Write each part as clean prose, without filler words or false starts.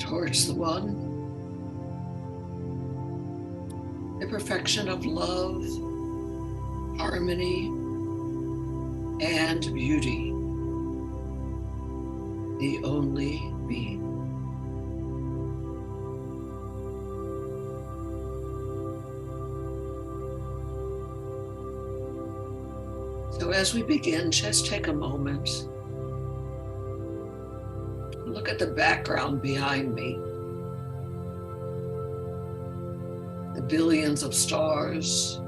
towards the one, the perfection of love, harmony, and beauty, the only being. So as we begin, just take a moment. Look at the background behind me. The billions of stars.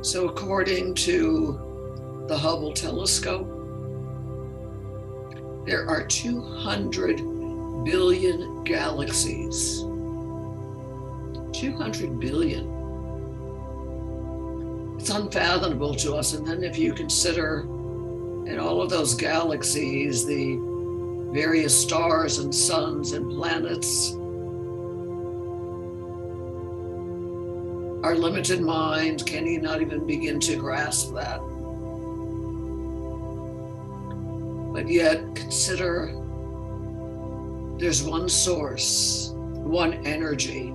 So according to the Hubble Telescope, there are 200 billion galaxies. 200 billion. It's unfathomable to us. And then if you consider in all of those galaxies, the various stars and suns and planets, our limited mind can not even begin to grasp that. But yet consider there's one source, one energy,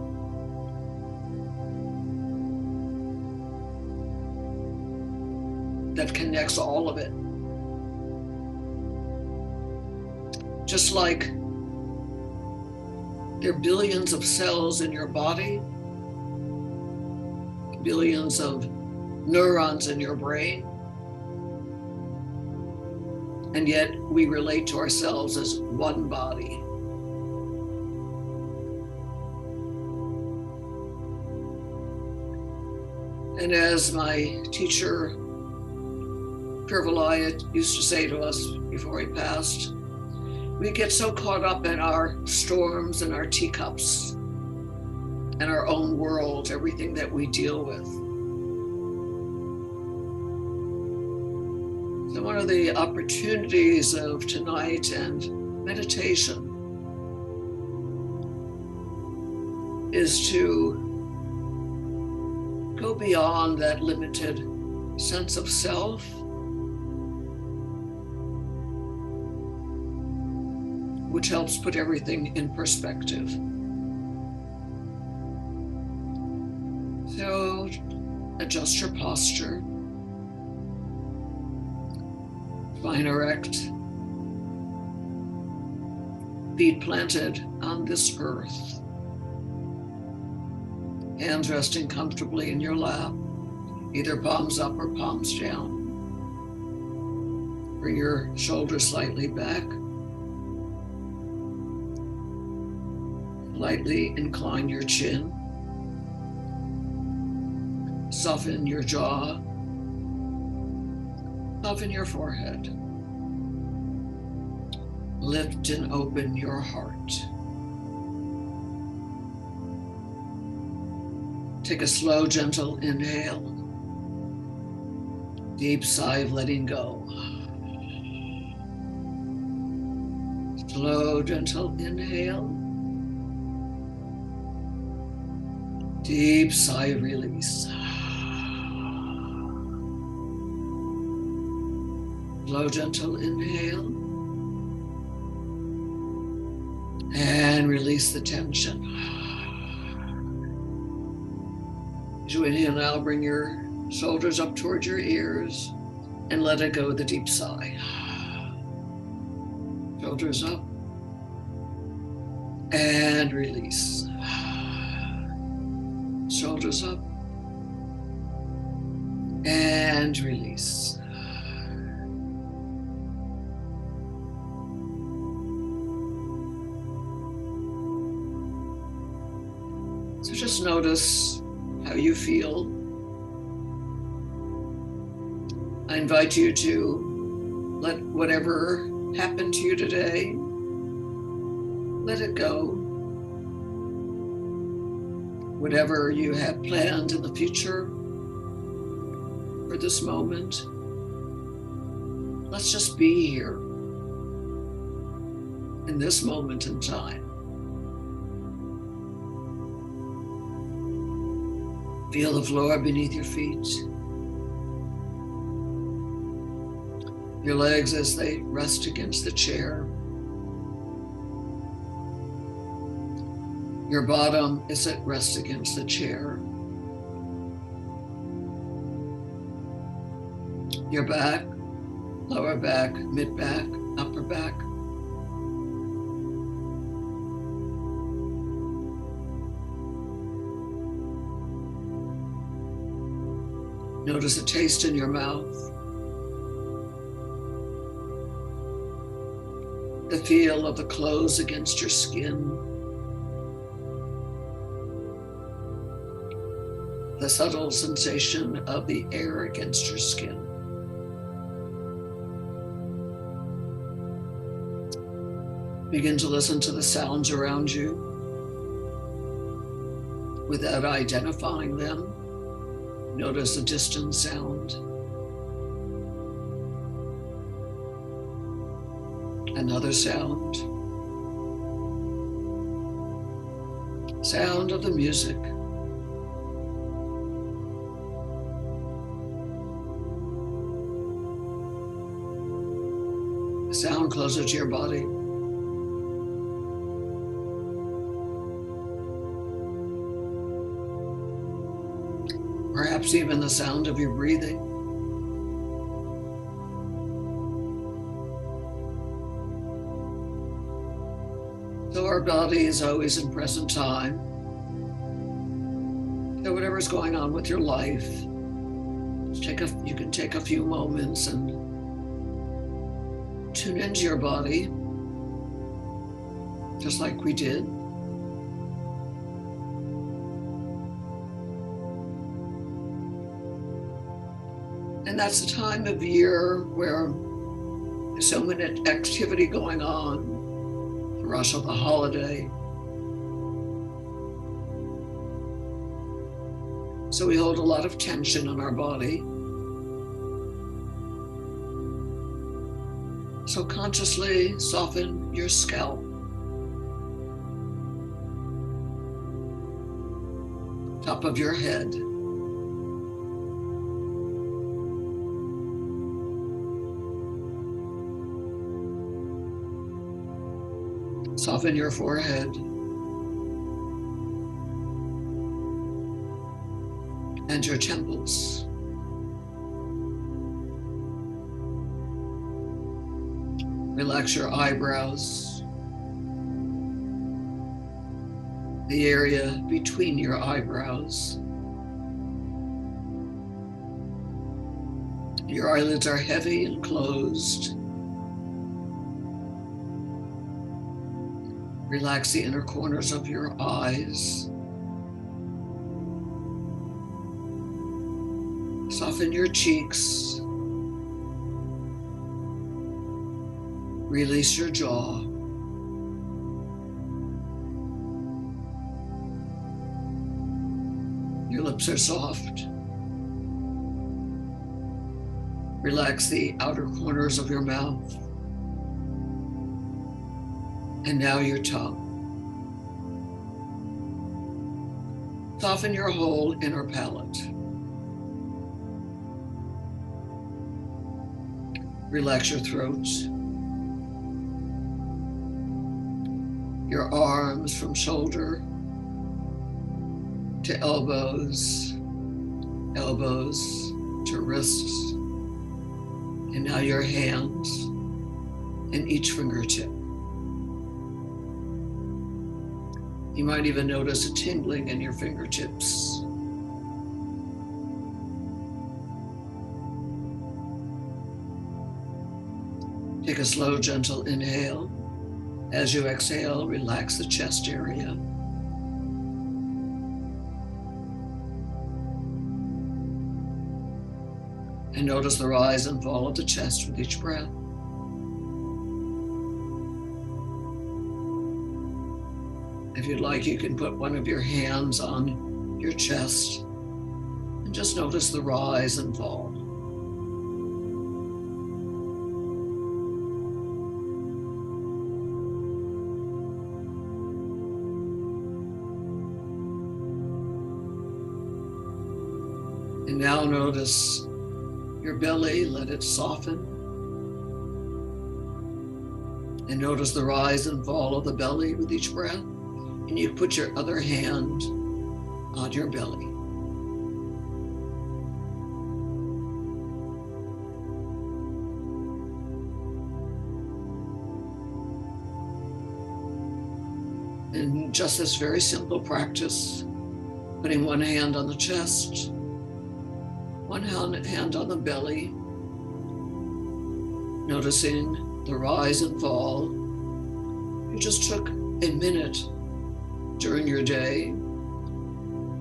that connects all of it. Just like there are billions of cells in your body, billions of neurons in your brain, and yet we relate to ourselves as one body. And as my teacher, Pirvalaya, used to say to us before he passed, we get so caught up in our storms and our teacups and our own world, everything that we deal with. So one of the opportunities of tonight and meditation is to go beyond that limited sense of self which helps put everything in perspective. So adjust your posture, spine erect, feet planted on this earth, hands resting comfortably in your lap, either palms up or palms down. Bring your shoulders slightly back. Lightly incline your chin. Soften your jaw. Soften your forehead. Lift and open your heart. Take a slow, gentle inhale. Deep sigh of letting go. Slow, gentle inhale. Deep sigh of release. Slow, gentle inhale. And release the tension. As you inhale now, bring your shoulders up towards your ears and let it go with a deep sigh. Shoulders up and release. Shoulders up and release. So just notice how you feel. I invite you to let whatever happened to you today, let it go. Whatever you have planned in the future for this moment, let's just be here in this moment in time. Feel the floor beneath your feet. Your legs as they rest against the chair. Your bottom as it rests against the chair. Your back, lower back, mid back, upper back. Notice a taste in your mouth. The feel of the clothes against your skin. The subtle sensation of the air against your skin. Begin to listen to the sounds around you without identifying them. Notice a distant sound. Another sound. Sound of the music. A sound closer to your body. Perhaps even the sound of your breathing. So our body is always in present time. So whatever's going on with your life, you can take a few moments and tune into your body, just like we did. And that's the time of year where there's so much activity going on, the rush of the holiday. So we hold a lot of tension in our body. So consciously soften your scalp. Top of your head. Soften your forehead and your temples. Relax your eyebrows, the area between your eyebrows. Your eyelids are heavy and closed. Relax the inner corners of your eyes. Soften your cheeks. Release your jaw. Your lips are soft. Relax the outer corners of your mouth. And now your tongue. Soften your whole inner palate. Relax your throat. Your arms from shoulder to elbows, elbows to wrists, and now your hands and each fingertip. You might even notice a tingling in your fingertips. Take a slow, gentle inhale. As you exhale, relax the chest area. And notice the rise and fall of the chest with each breath. If you'd like, you can put one of your hands on your chest and just notice the rise and fall. And now notice your belly, let it soften. And notice the rise and fall of the belly with each breath. And you put your other hand on your belly. And just this very simple practice, putting one hand on the chest, one hand on the belly, noticing the rise and fall. You just took a minute during your day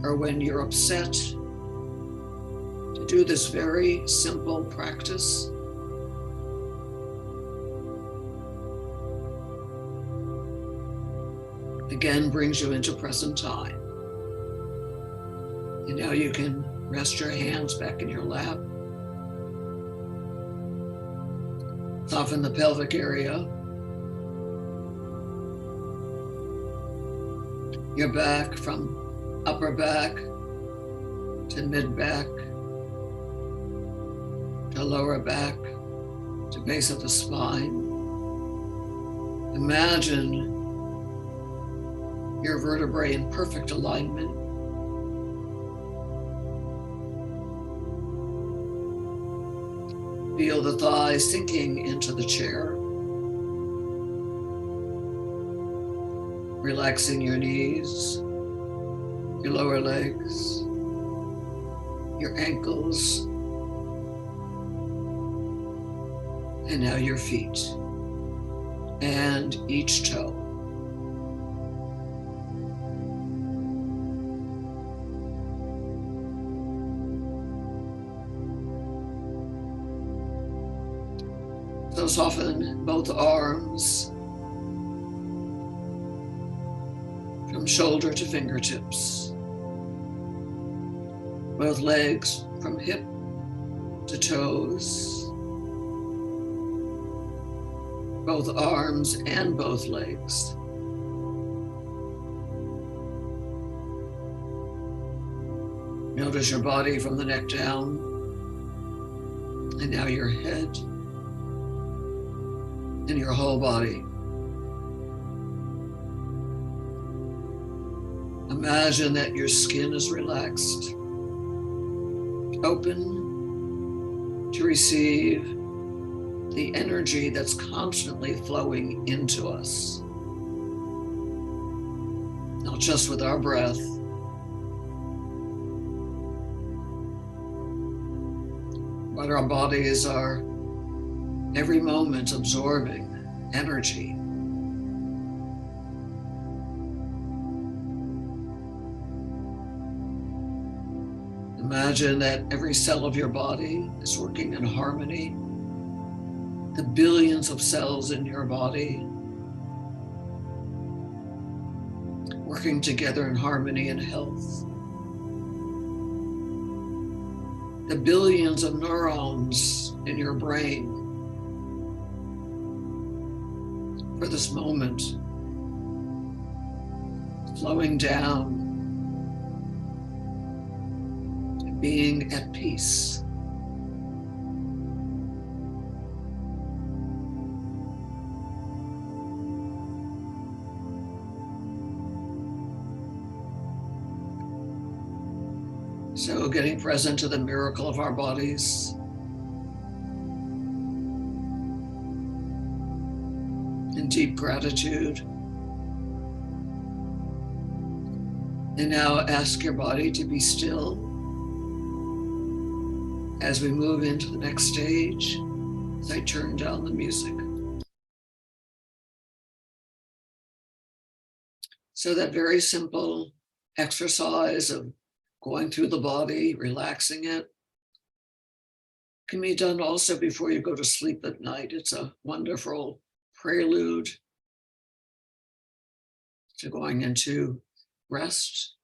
or when you're upset to do this very simple practice. Again, brings you into present time. And now you can rest your hands back in your lap. Soften the pelvic area. Your back from upper back to mid back to lower back to base of the spine. Imagine your vertebrae in perfect alignment. Feel the thighs sinking into the chair. Relaxing your knees, your lower legs, your ankles, and now your feet and each toe. So soften both arms from shoulder to fingertips, both legs from hip to toes, both arms and both legs. Notice your body from the neck down, and now your head and your whole body. Imagine that your skin is relaxed, open to receive the energy that's constantly flowing into us. Not just with our breath, but our bodies are every moment absorbing energy. Imagine that every cell of your body is working in harmony. The billions of cells in your body working together in harmony and health. The billions of neurons in your brain for this moment, flowing down, being at peace. So getting present to the miracle of our bodies. In deep gratitude. And now ask your body to be still as we move into the next stage, as I turn down the music. So that very simple exercise of going through the body, relaxing it, can be done also before you go to sleep at night. It's a wonderful prelude to going into rest.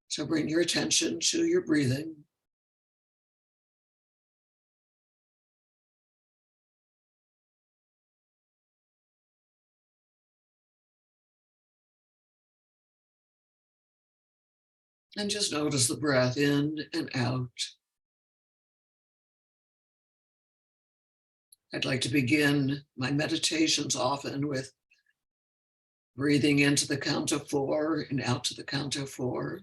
So bring your attention to your breathing. And just notice the breath in and out. I'd like to begin my meditations often with breathing into the count of 4 and out to the count of 4.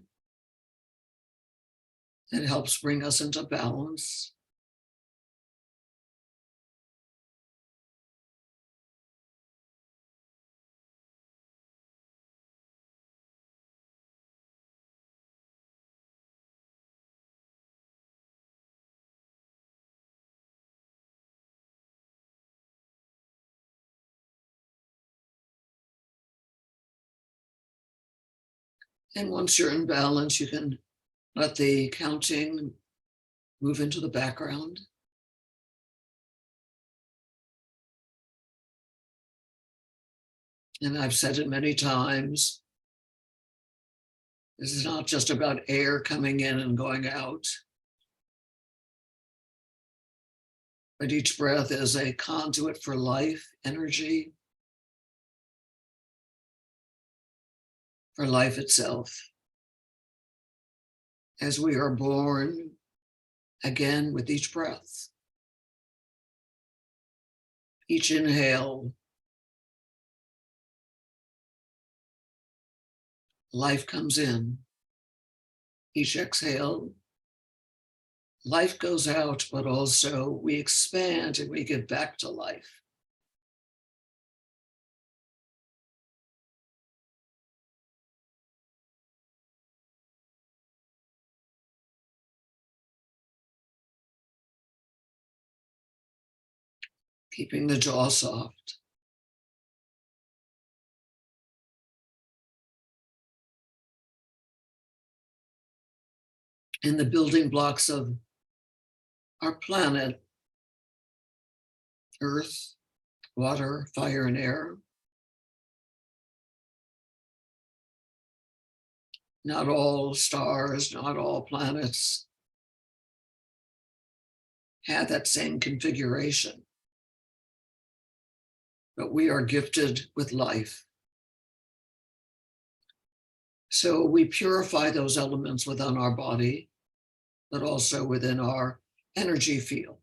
It helps bring us into balance. And once you're in balance, you can let the counting move into the background. And I've said it many times, this is not just about air coming in and going out, but each breath is a conduit for life, energy, for life itself. As we are born again with each breath, each inhale, life comes in. Each exhale, life goes out, but also we expand and we give back to life. Keeping the jaw soft. And the building blocks of our planet, earth, water, fire, and air. Not all stars, not all planets have that same configuration, but we are gifted with life. So we purify those elements within our body, but also within our energy field.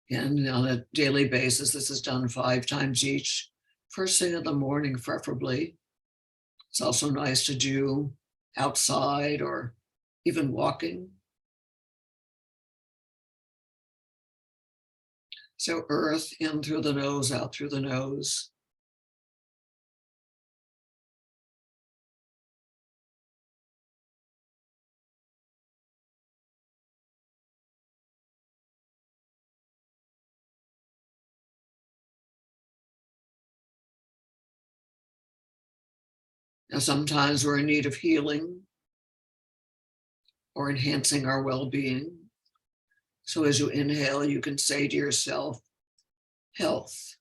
And on a daily basis, this is done 5 times each, first thing in the morning, preferably. It's also nice to do outside or even walking. So earth in through the nose, out through the nose. Now, sometimes we're in need of healing or enhancing our well-being. So as you inhale, you can say to yourself, health.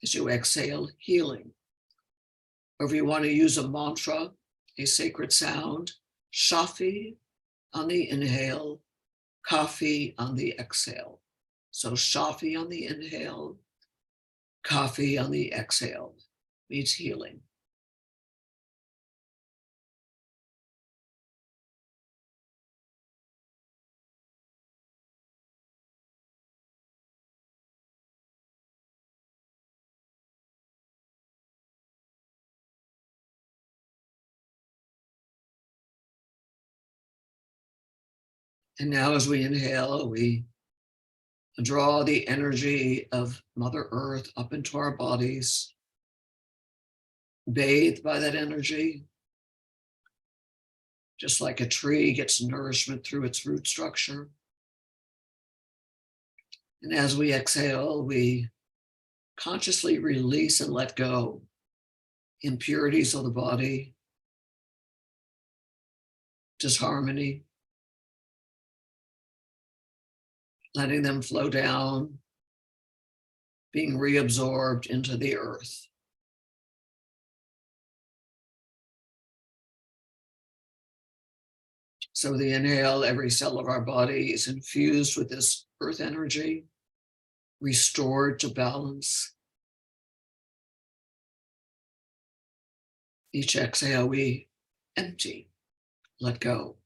As you exhale, healing. Or if you want to use a mantra, a sacred sound, shafi on the inhale, kafi on the exhale. So shafi on the inhale, kafi on the exhale means healing. And now as we inhale, we draw the energy of Mother Earth up into our bodies, bathed by that energy, just like a tree gets nourishment through its root structure. And as we exhale, we consciously release and let go impurities of the body, disharmony, letting them flow down, being reabsorbed into the earth. So the inhale, every cell of our body is infused with this earth energy, restored to balance. Each exhale, we empty, let go.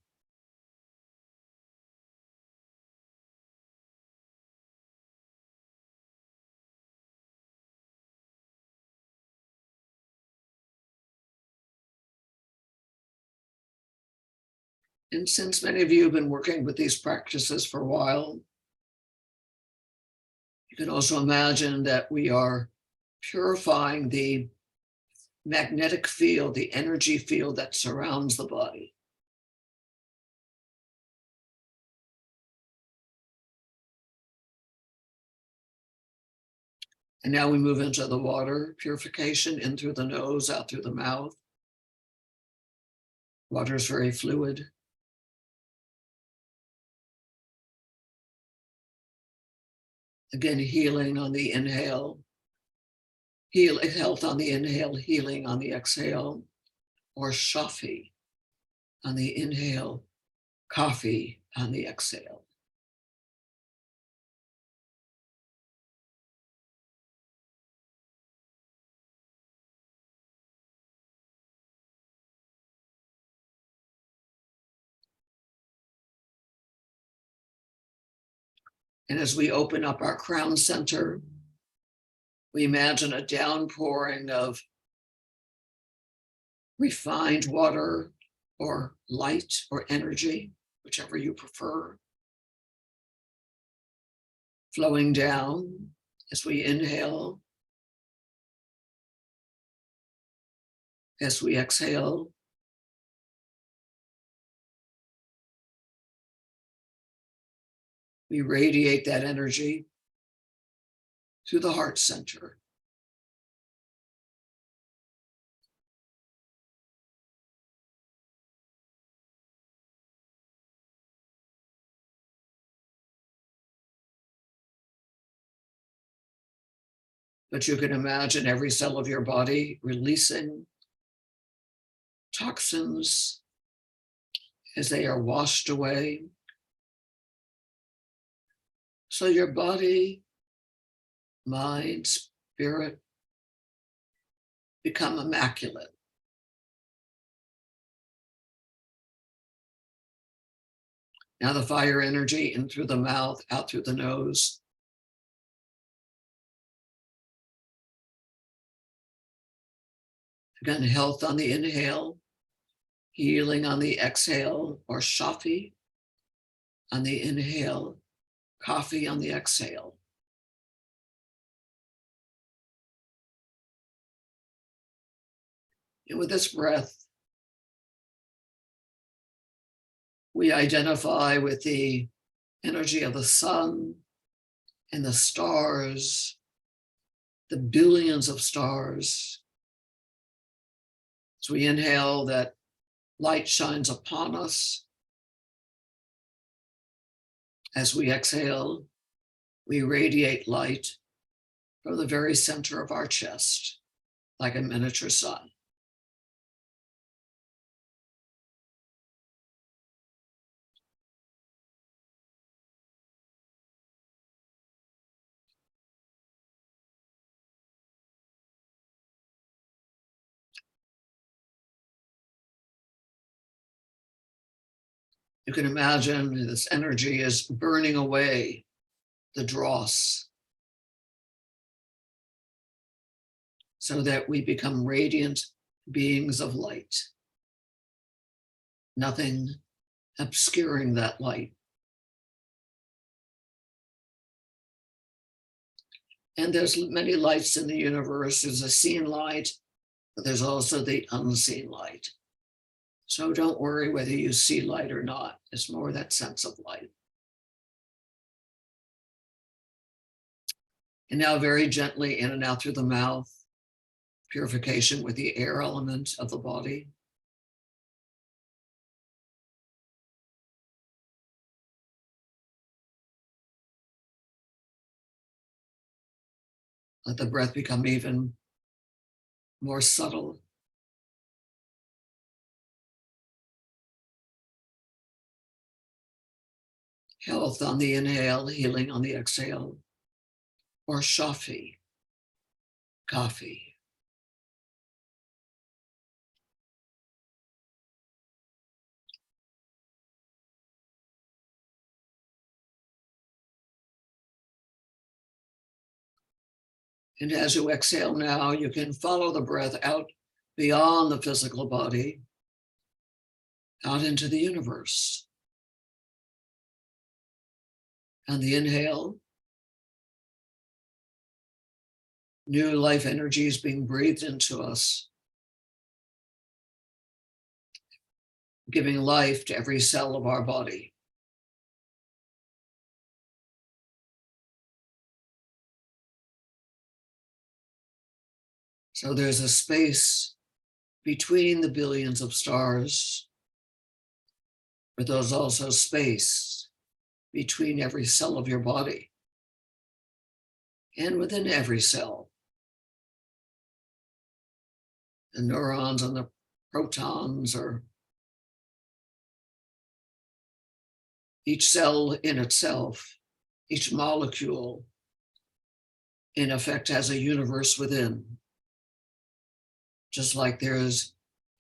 And since many of you have been working with these practices for a while, you can also imagine that we are purifying the magnetic field, the energy field that surrounds the body. And now we move into the water purification, in through the nose, out through the mouth. Water is very fluid. Again, healing on the inhale, health on the inhale, healing on the exhale, or shafi on the inhale, coffee on the exhale. And as we open up our crown center, we imagine a downpouring of refined water or light or energy, whichever you prefer, flowing down as we inhale, as we exhale. We radiate that energy to the heart center. But you can imagine every cell of your body releasing toxins as they are washed away. So your body, mind, spirit become immaculate. Now the fire energy in through the mouth, out through the nose. Again, health on the inhale, healing on the exhale, or shafi on the inhale, coffee on the exhale. And with this breath, we identify with the energy of the sun and the stars, the billions of stars. As we inhale, that light shines upon us. As we exhale, we radiate light from the very center of our chest, like a miniature sun. You can imagine this energy is burning away the dross so that we become radiant beings of light. Nothing obscuring that light. And there's many lights in the universe. There's a seen light, but there's also the unseen light. So don't worry whether you see light or not. It's more that sense of light. And now very gently in and out through the mouth, purification with the air element of the body. Let the breath become even more subtle. Health on the inhale, healing on the exhale, or shafi, coffee. And as you exhale now, you can follow the breath out beyond the physical body, out into the universe. On the inhale, new life energy is being breathed into us, giving life to every cell of our body. So there's a space between the billions of stars, but there's also space between every cell of your body and within every cell. The neurons and the protons are each cell in itself, each molecule in effect has a universe within, just like there is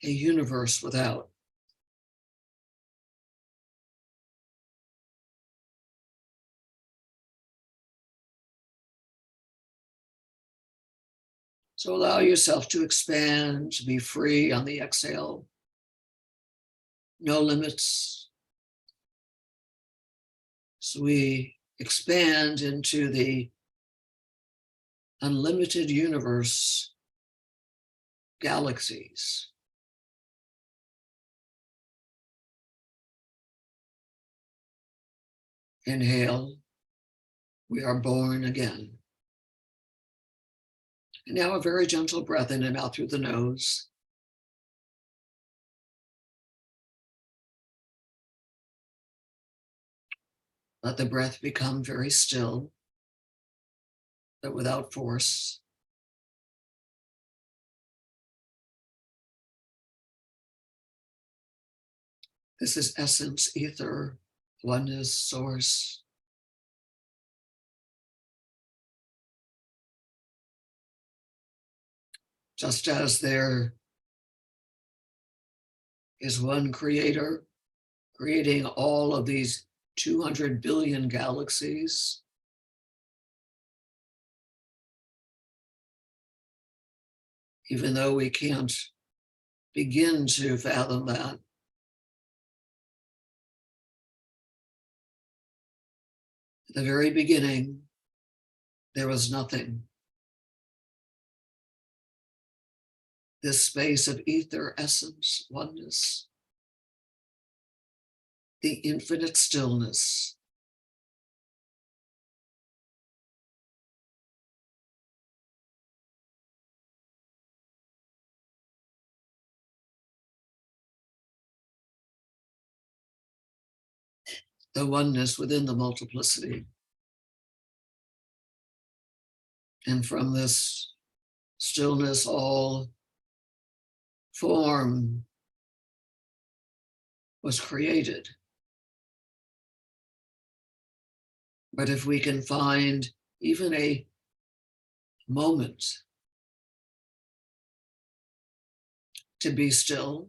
a universe without. So allow yourself to expand, to be free on the exhale. No limits. So we expand into the unlimited universe, galaxies. Inhale, we are born again. And now a very gentle breath in and out through the nose. Let the breath become very still, but without force. This is essence, ether, oneness, source. Just as there is one creator creating all of these 200 billion galaxies, even though we can't begin to fathom that, at the very beginning, there was nothing. This space of ether, essence, oneness, the infinite stillness. The oneness within the multiplicity. And from this stillness, all form was created. But if we can find even a moment to be still,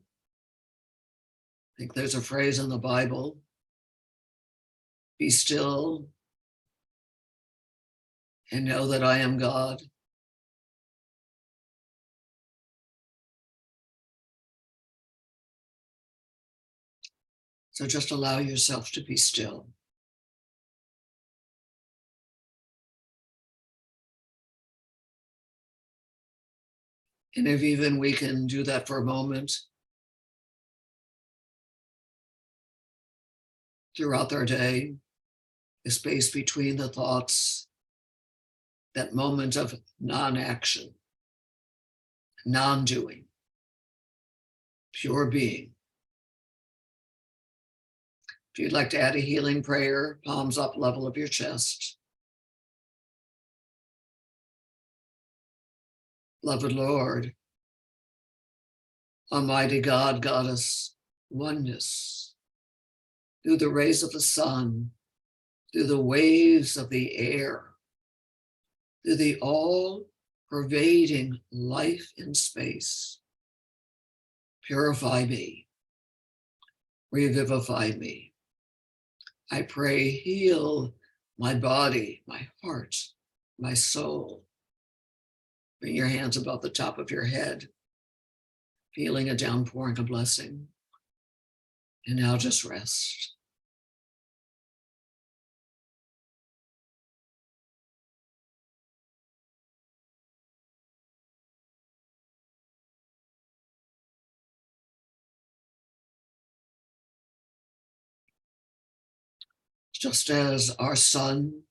I think there's a phrase in the Bible, be still and know that I am God. So just allow yourself to be still. And if even we can do that for a moment throughout our day, the space between the thoughts, that moment of non-action, non-doing, pure being. If you'd like to add a healing prayer, palms up, level of your chest. Beloved Lord, Almighty God, Goddess, oneness, through the rays of the sun, through the waves of the air, through the all-pervading life in space, purify me, revivify me. I pray, heal my body, my heart, my soul. Bring your hands above the top of your head, feeling a downpouring of blessing. And now just rest. Just as our sun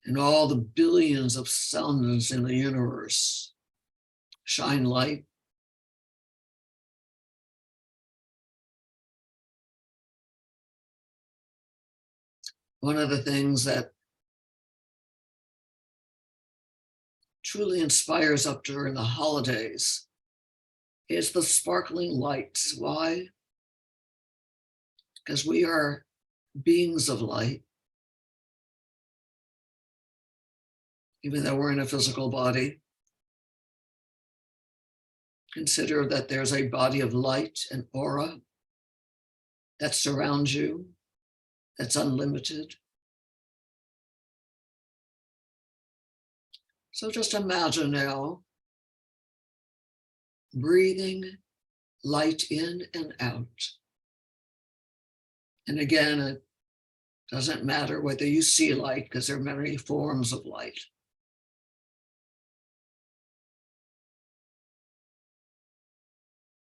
and all the billions of suns in the universe shine light, one of the things that truly inspires up during the holidays is the sparkling lights. Why? Because we are beings of light, even though we're in a physical body. Consider that there's a body of light, an aura that surrounds you, that's unlimited. So just imagine now breathing light in and out. And again, it doesn't matter whether you see light, because there are many forms of light.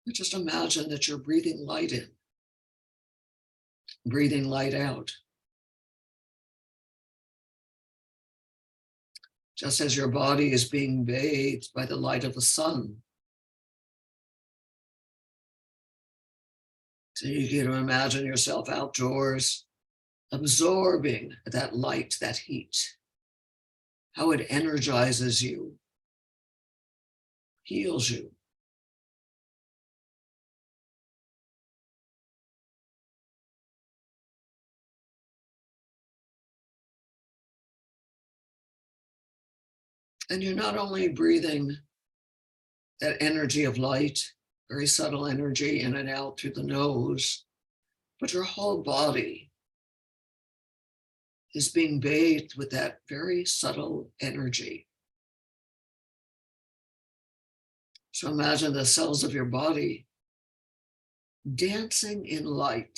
But just imagine that you're breathing light in, breathing light out. Just as your body is being bathed by the light of the sun. So you get to imagine yourself outdoors, absorbing that light, that heat, how it energizes you, heals you. And you're not only breathing that energy of light, very subtle energy in and out through the nose, but your whole body is being bathed with that very subtle energy. So imagine the cells of your body dancing in light.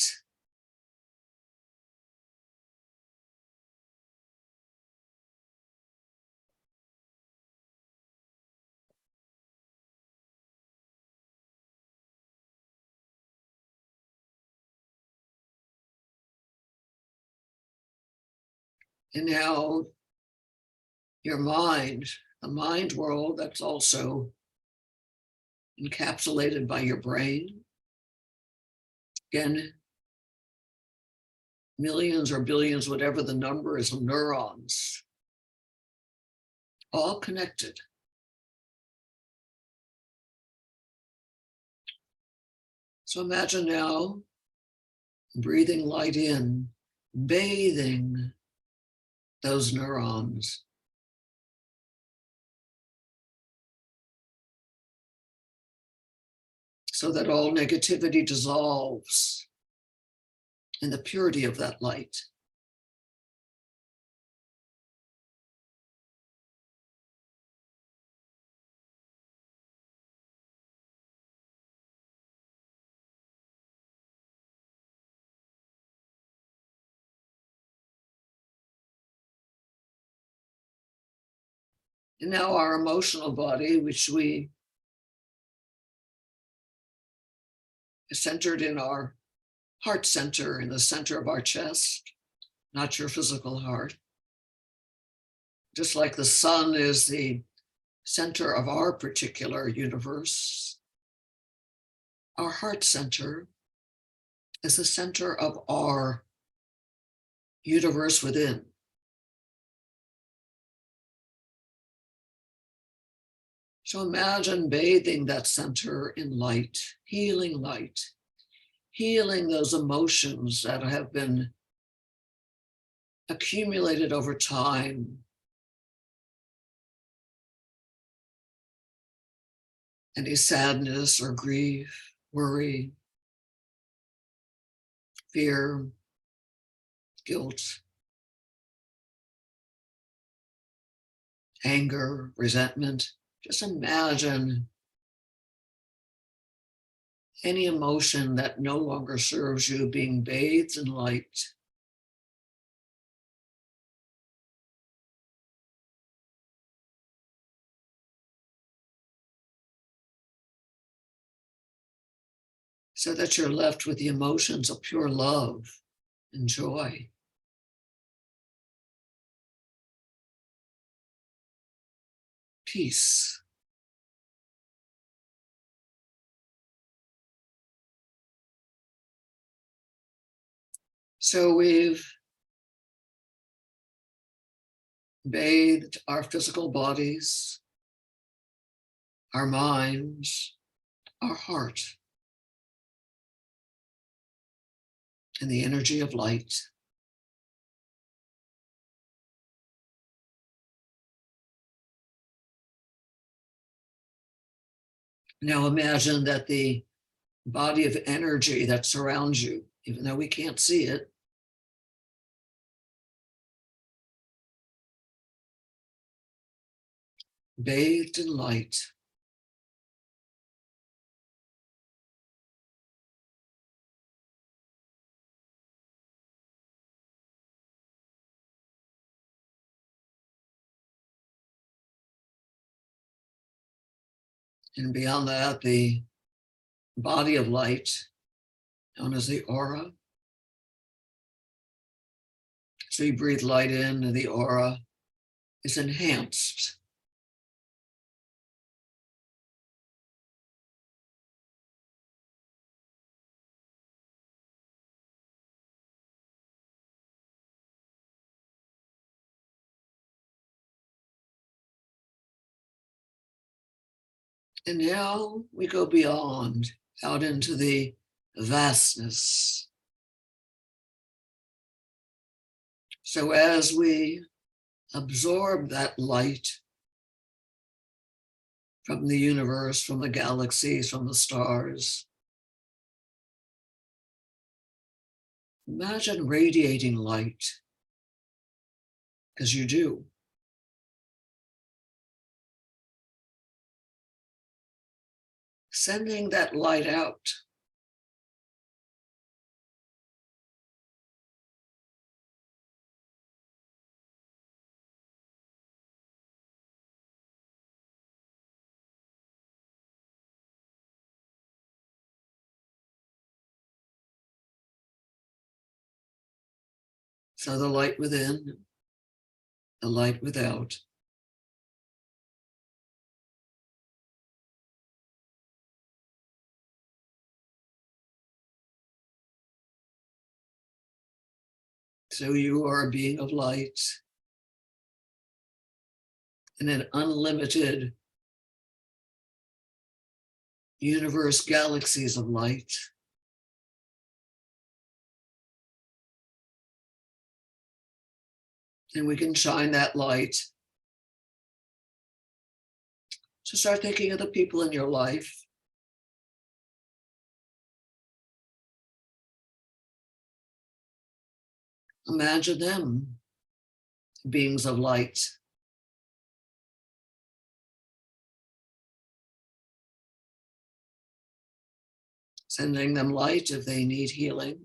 And now your mind, the mind world that's also encapsulated by your brain. Again, millions or billions, whatever the number is, of neurons, all connected. So imagine now breathing light in, bathing those neurons. So that all negativity dissolves in the purity of that light. And now our emotional body, which we is centered in our heart center, in the center of our chest, not your physical heart. Just like the sun is the center of our particular universe, our heart center is the center of our universe within. So imagine bathing that center in light, healing those emotions that have been accumulated over time. Any sadness or grief, worry, fear, guilt, anger, resentment. Just imagine any emotion that no longer serves you being bathed in light. So that you're left with the emotions of pure love and joy. Peace. So we've bathed our physical bodies, our minds, our heart in the energy of light. Now imagine that the body of energy that surrounds you, even though we can't see it, bathed in light. And beyond that, the body of light, known as the aura. So you breathe light in, and the aura is enhanced. And now we go beyond, out into the vastness. So as we absorb that light from the universe, from the galaxies, from the stars, imagine radiating light, because you do. Sending that light out. So the light within, the light without. So you are a being of light in an unlimited universe, galaxies of light. And we can shine that light. So start thinking of the people in your life. Imagine them beings of light. Sending them light if they need healing.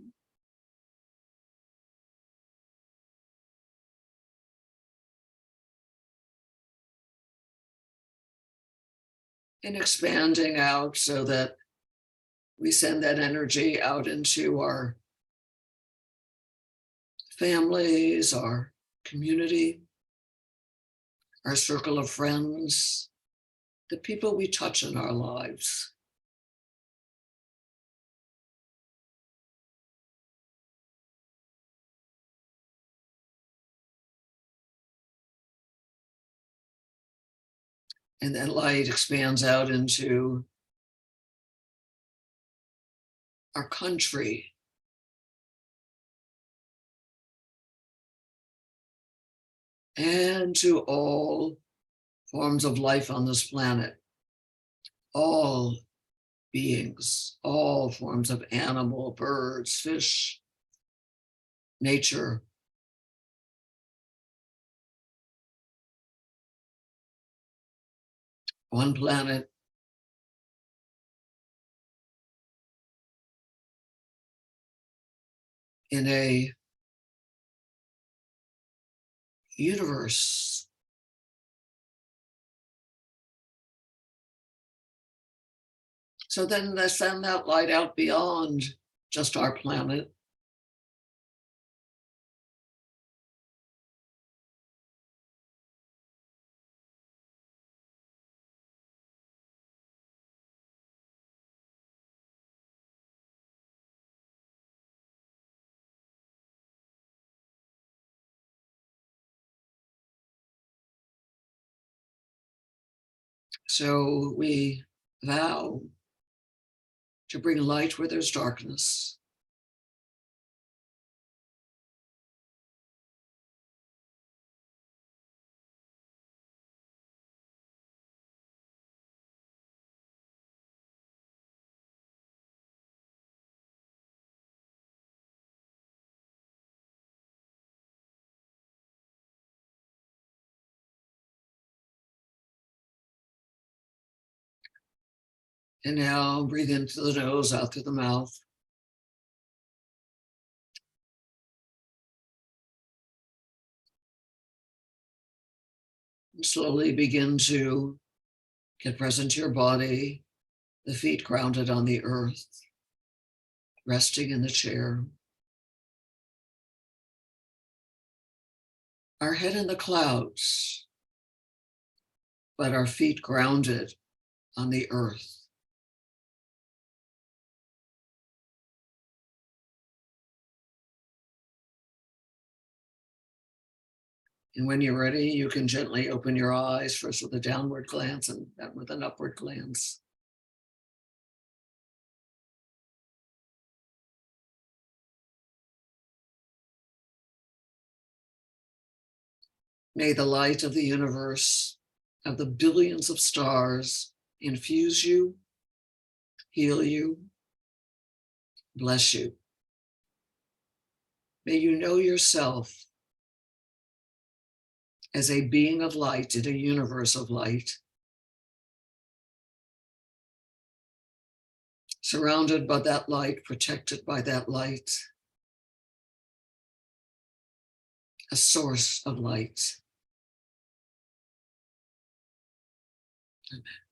And expanding out so that we send that energy out into our families, our community, our circle of friends, the people we touch in our lives. And that light expands out into our country, and to all forms of life on this planet, all beings, all forms of animal, birds, fish, nature. One planet, in a universe so then they send that light out beyond just our planet. So we vow to bring light where there's darkness, and now breathe in through the nose, out through the mouth. And slowly begin to get present to your body, the feet grounded on the earth, resting in the chair. Our head in the clouds, but our feet grounded on the earth. And when you're ready, you can gently open your eyes, first with a downward glance and then with an upward glance. May the light of the universe, of the billions of stars, infuse you, heal you, bless you. May you know yourself as a being of light in a universe of light, surrounded by that light, protected by that light, a source of light. Amen.